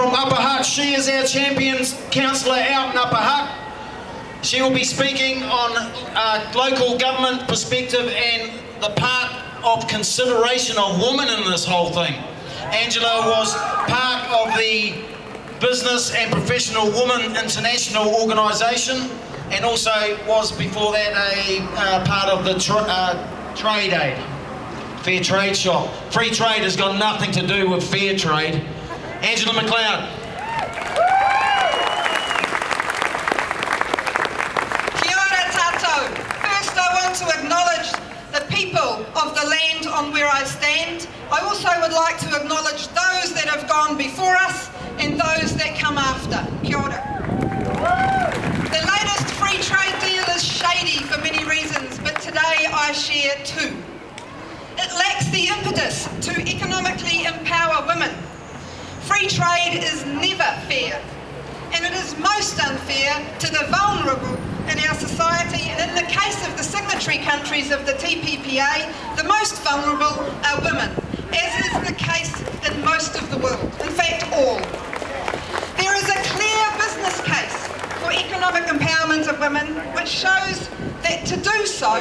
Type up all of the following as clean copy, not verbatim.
from Upper Hutt. She is our champion councillor out in Upper Hutt. She will be speaking on local government perspective and the part of consideration of women in this whole thing. Angela was part of the Business and Professional Women International Organisation, and also was before that a part of the trade aid, fair trade shop. Free trade has got nothing to do with fair trade. Angela McLeod. Kia ora tātou. First I want to acknowledge the people of the land on where I stand. I also would like to acknowledge those that have gone before us and those that come after. Kia ora. The latest free trade deal is shady for many reasons, but today I share two. It lacks the impetus to economically empower women. Free trade is never fair, and it is most unfair to the vulnerable in our society, and in the case of the signatory countries of the TPPA, the most vulnerable are women, as is the case in most of the world, in fact all. There is a clear business case for economic empowerment of women, which shows that to do so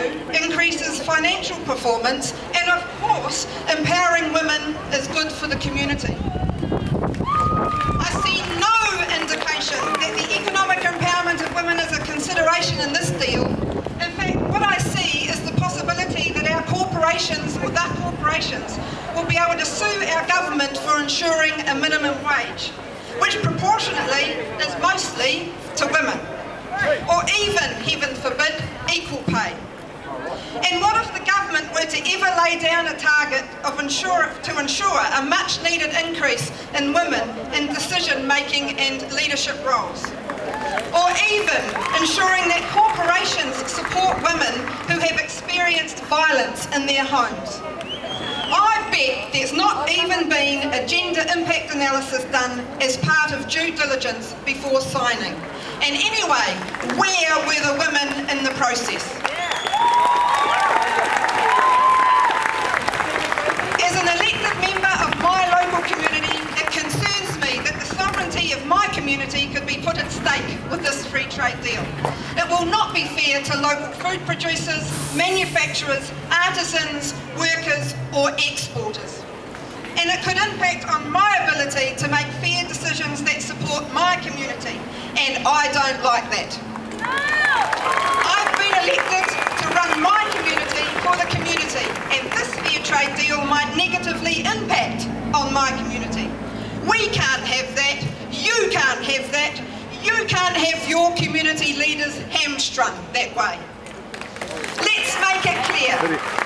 increases financial performance, and of course empowering women is good for the community. I see no indication that the economic empowerment of women is a consideration in this deal. In fact, what I see is the possibility that our corporations, or the corporations, will be able to sue our government for ensuring a minimum wage, which proportionately is mostly to women, or even, heaven forbid, equal pay. And what if the government were to ever lay down a target of to ensure a much needed increase in women in decision making and leadership roles? Or even ensuring that corporations support women who have experienced violence in their homes? I bet there's not even been a gender impact analysis done as part of due diligence before signing. And anyway, where were the women in the process? As an elected member of my local community, it concerns me that the sovereignty of my community could be put at stake with this free trade deal. It will not be fair to local food producers, manufacturers, artisans, workers or exporters. And it could impact on my ability to make fair decisions that support my community, and I don't like that. I've been elected to run my community for the community, and this fair trade deal might negatively impact on my community. We can't have that, you can't have that, you can't have your community leaders hamstrung that way. Let's make it clear,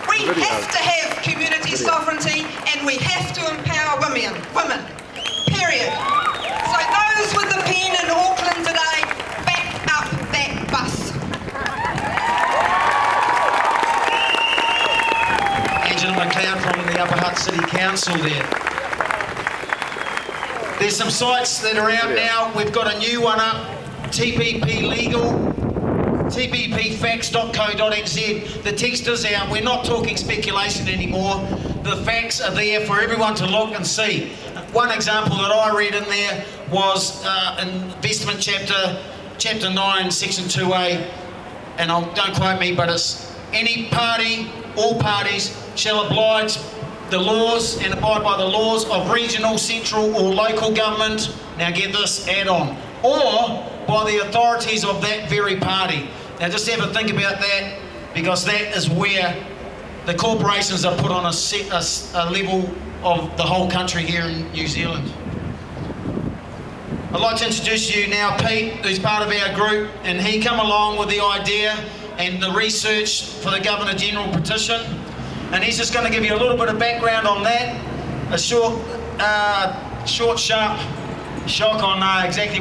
we have to have community sovereignty and we have to empower women, period. So those with the pen in Auckland today, back up that bus. Angela McLeod from the Upper Hutt City Council there. There's some sites that are out now. We've got a new one up, TPP Legal, tppfacts.co.nz. The text is out. We're not talking speculation anymore. The facts are there for everyone to look and see. One example that I read in there was investment chapter 9, section 2A, and don't quote me, but it's any party, all parties shall oblige the laws and abide by the laws of regional, central or local government, now get this, add on, or by the authorities of that very party. Now just have a think about that, because that is where the corporations are put on a level of the whole country here in New Zealand. I'd like to introduce you now Pete, who's part of our group, and he come along with the idea and the research for the Governor-General petition, and he's just going to give you a little bit of background on that, a short, sharp shock on exactly what